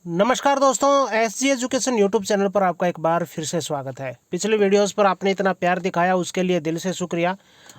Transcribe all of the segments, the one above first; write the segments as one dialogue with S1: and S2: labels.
S1: नमस्कार दोस्तों, SG education YouTube channel पर आपका एक बार फिर से स्वागत है। पिछले वीडियोस पर आपने इतना प्यार दिखाया, उसके लिए दिल से शुक्रिया।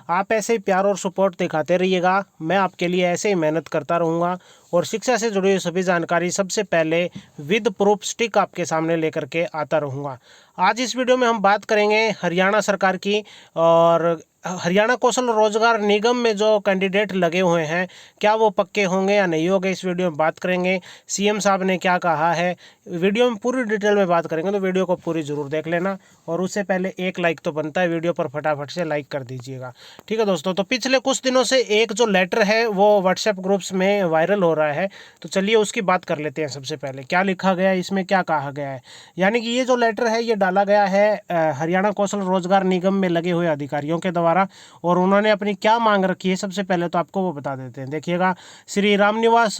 S1: आप ऐसे ही प्यार और सपोर्ट दिखाते रहिएगा। मैं आपके लिए ऐसे ही मेहनत करता रहूँगा और शिक्षा से जुड़ी हुई सभी जानकारी सबसे पहले विद प्रूफ स्टिक आपके सामने लेकर के आता रहूँगा। आज इस वीडियो में हम बात करेंगे हरियाणा सरकार की और हरियाणा कौशल रोजगार निगम में जो कैंडिडेट लगे हुए हैं, क्या वो पक्के होंगे या नहीं होंगे, इस वीडियो में बात करेंगे। सीएम साहब ने क्या कहा है, वीडियो में पूरी डिटेल में बात करेंगे, तो वीडियो को पूरी जरूर देख लेना। और उससे पहले एक लाइक तो बनता है, वीडियो पर फटाफट से लाइक कर दीजिएगा। ठीक है दोस्तों, तो पिछले कुछ दिनों से एक जो लेटर है वो व्हाट्सएप ग्रुप्स में वायरल हो रहा है, तो चलिए उसकी बात कर लेते हैं। सबसे पहले क्या लिखा गया है, इसमें क्या कहा गया है। यानी कि ये जो लेटर है ये डाला गया है हरियाणा कौशल रोजगार निगम में लगे हुए अधिकारियों के द्वारा, और उन्होंने अपनी क्या मांग रखी है सबसे पहले तो आपको वो बता देते हैं। देखिएगा, श्री रामनिवास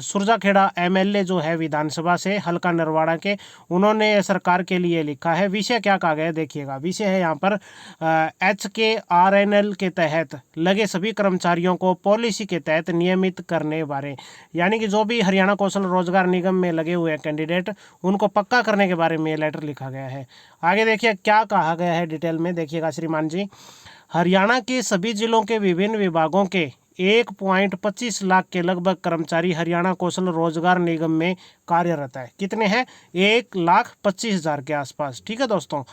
S1: सुरजाखेड़ा एमएलए जो है विधानसभा से हल्का नरवाड़ा के, उन्होंने सरकार के लिए लिखा है। विषय क्या कहा गया है, देखिएगा विषय है यहाँ पर HKRNL के तहत लगे सभी कर्मचारियों को पॉलिसी के तहत नियमित करने बारे, यानी कि जो भी हरियाणा कौशल रोजगार निगम में लगे हुए हैं कैंडिडेट, उनको पक्का करने के बारे में ये लेटर लिखा गया है। आगे देखिए क्या कहा गया है डिटेल में, देखिएगा श्रीमान जी। हरियाणा के सभी जिलों के विभिन्न विभागों के 1.25 लाख के लगभग कर्मचारी हरियाणा कौशल रोजगार निगम में कार्यरत है। कितने हैं? 1,25,000 के आसपास। ठीक है दोस्तों,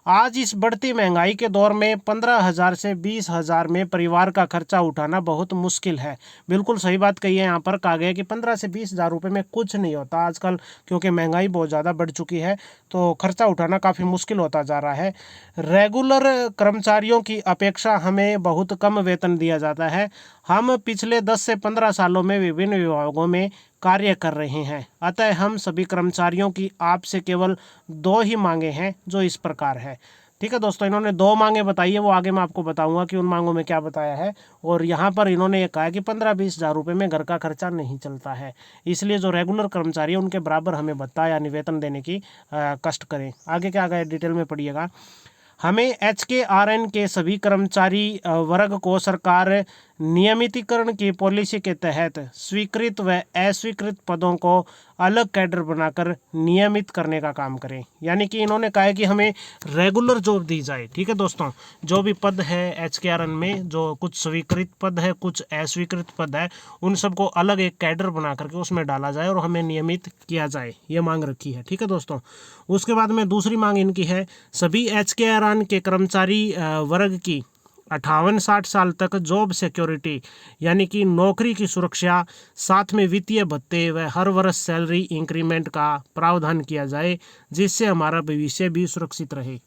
S1: आज इस बढ़ती महंगाई के दौर में 15,000 से 20,000 में परिवार का खर्चा उठाना बहुत मुश्किल है। बिल्कुल सही बात कही है। यहाँ पर कहा गया कि 15 से 20,000 रुपये में कुछ नहीं होता आजकल, क्योंकि महंगाई बहुत ज़्यादा बढ़ चुकी है, तो खर्चा उठाना काफ़ी मुश्किल होता जा रहा है। रेगुलर कर्मचारियों की अपेक्षा हमें बहुत कम वेतन दिया जाता है। हम पिछले 10 से 15 सालों में विभिन्न विभागों में कार्य कर रहे हैं, अतः हम सभी कर्मचारियों की आपसे केवल 2 ही मांगे हैं, जो इस प्रकार है। ठीक है दोस्तों, इन्होंने 2 मांगे बताई है, वो आगे मैं आपको बताऊंगा कि उन मांगों में क्या बताया है। और यहाँ पर इन्होंने ये कहा है कि 15-20 हज़ार रुपये में घर का खर्चा नहीं चलता है, इसलिए जो रेगुलर कर्मचारी है उनके बराबर हमें भत्ता यानी वेतन देने की कष्ट करें। आगे क्या गया डिटेल में पढ़िएगा। हमें HKRN के सभी कर्मचारी वर्ग को सरकार नियमितीकरण की पॉलिसी के तहत स्वीकृत व अस्वीकृत पदों को अलग कैडर बनाकर नियमित करने का काम करें। यानी कि इन्होंने कहा है कि हमें रेगुलर जॉब दी जाए। ठीक है दोस्तों, जो भी पद है HKRN में, जो कुछ स्वीकृत पद है, कुछ अस्वीकृत पद है, उन सबको अलग एक कैडर बना करके उसमें डाला जाए और हमें नियमित किया जाए, ये मांग रखी है। ठीक है दोस्तों, उसके बाद में दूसरी मांग इनकी है, सभी HKRN के कर्मचारी वर्ग की 58-60 साल तक जॉब सिक्योरिटी यानी कि नौकरी की सुरक्षा, साथ में वित्तीय भत्ते व हर वर्ष सैलरी इंक्रीमेंट का प्रावधान किया जाए, जिससे हमारा भविष्य भी सुरक्षित रहे।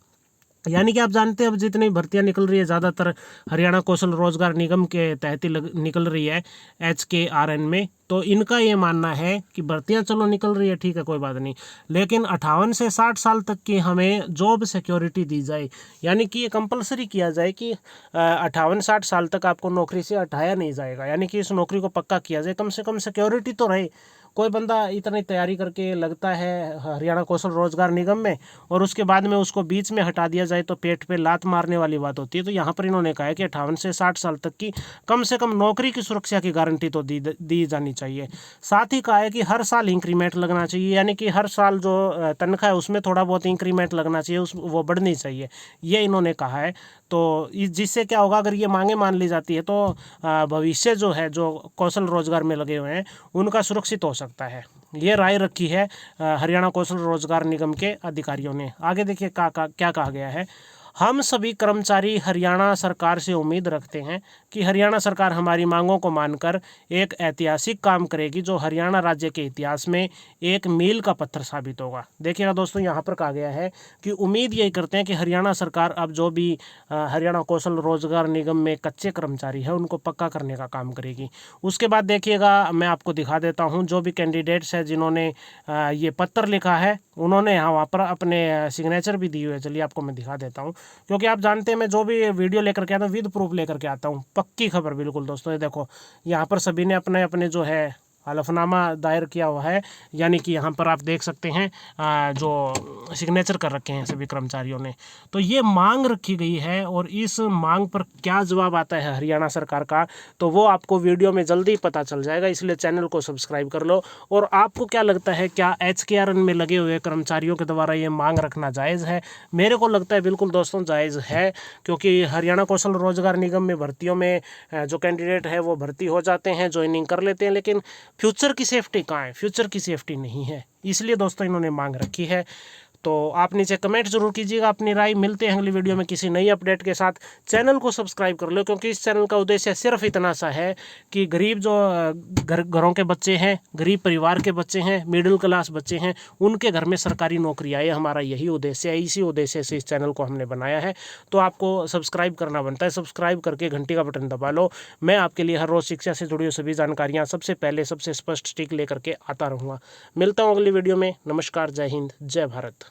S1: यानी कि आप जानते हैं अब जितनी भर्तियां निकल रही है ज़्यादातर हरियाणा कौशल रोजगार निगम के तहत ही निकल रही है HKRN में, तो इनका ये मानना है कि भर्तियां चलो निकल रही है, ठीक है कोई बात नहीं, लेकिन 58 से 60 साल तक की हमें जॉब सिक्योरिटी दी जाए। यानी कि ये कंपलसरी किया जाए कि 58-60 साल तक आपको नौकरी से हटाया नहीं जाएगा, यानी कि इस नौकरी को पक्का किया जाए, कम से कम सिक्योरिटी तो रहे। कोई बंदा इतनी तैयारी करके लगता है हरियाणा कौशल रोजगार निगम में और उसके बाद में उसको बीच में हटा दिया जाए तो पेट पे लात मारने वाली बात होती है। तो यहाँ पर इन्होंने कहा है कि 58 से 60 साल तक की कम से कम नौकरी की सुरक्षा की गारंटी तो दी जानी चाहिए। साथ ही कहा है कि हर साल इंक्रीमेंट लगना चाहिए, यानी कि हर साल जो तनख्वाह है उसमें थोड़ा बहुत इंक्रीमेंट लगना चाहिए, वो बढ़नी चाहिए, ये इन्होंने कहा है। तो जिससे क्या होगा, अगर ये मांगे मान ली जाती है तो भविष्य जो है, जो कौशल रोजगार में लगे हुए हैं, उनका सुरक्षित हो सकता है। ये राय रखी है हरियाणा कौशल रोजगार निगम के अधिकारियों ने। आगे देखिए क्या कहा गया है। हम सभी कर्मचारी हरियाणा सरकार से उम्मीद रखते हैं कि हरियाणा सरकार हमारी मांगों को मानकर एक ऐतिहासिक काम करेगी, जो हरियाणा राज्य के इतिहास में एक मील का पत्थर साबित होगा। देखिएगा दोस्तों, यहाँ पर कहा गया है कि उम्मीद यही करते हैं कि हरियाणा सरकार अब जो भी हरियाणा कौशल रोजगार निगम में कच्चे कर्मचारी है उनको पक्का करने का काम करेगी। उसके बाद देखिएगा, मैं आपको दिखा देता हूँ जो भी कैंडिडेट्स है जिन्होंने ये पत्र लिखा है, उन्होंने यहाँ वहाँ पर अपने सिग्नेचर भी दी हुए है। चलिए आपको मैं दिखा देता हूँ, क्योंकि आप जानते हैं मैं जो भी वीडियो लेकर के आता हूँ विद प्रूफ लेकर के आता हूँ, पक्की खबर बिल्कुल दोस्तों। ये देखो, यहाँ पर सभी ने अपने अपने जो है हलफनामा दायर किया हुआ है, यानी कि यहाँ पर आप देख सकते हैं जो सिग्नेचर कर रखे हैं सभी कर्मचारियों ने। तो ये मांग रखी गई है और इस मांग पर क्या जवाब आता है हरियाणा सरकार का, तो वो आपको वीडियो में जल्दी पता चल जाएगा, इसलिए चैनल को सब्सक्राइब कर लो। और आपको क्या लगता है, क्या HKRN में लगे हुए कर्मचारियों के द्वारा ये मांग रखना जायज़ है? मेरे को लगता है बिल्कुल दोस्तों जायज़ है, क्योंकि हरियाणा कौशल रोजगार निगम में भर्तियों में जो कैंडिडेट है वो भर्ती हो जाते हैं, ज्वाइनिंग कर लेते हैं, लेकिन फ्यूचर की सेफ्टी कहाँ है? फ्यूचर की सेफ्टी नहीं है, इसलिए दोस्तों इन्होंने मांग रखी है। तो आप नीचे कमेंट जरूर कीजिएगा अपनी राय। मिलते हैं अगली वीडियो में किसी नई अपडेट के साथ। चैनल को सब्सक्राइब कर लो, क्योंकि इस चैनल का उद्देश्य सिर्फ इतना सा है कि गरीब जो घरों के बच्चे हैं, गरीब परिवार के बच्चे हैं, मिडिल क्लास बच्चे हैं, उनके घर में सरकारी नौकरी आए, हमारा यही उद्देश्य है। इसी उद्देश्य से इस चैनल को हमने बनाया है। तो आपको सब्सक्राइब करना बनता है, सब्सक्राइब करके घंटी का बटन दबा लो। मैं आपके लिए हर रोज़ शिक्षा से जुड़ी हुई सभी जानकारियाँ सबसे पहले सबसे स्पष्ट टिक लेकर के आता रहूँगा। मिलता हूँ अगली वीडियो में। नमस्कार, जय हिंद, जय भारत।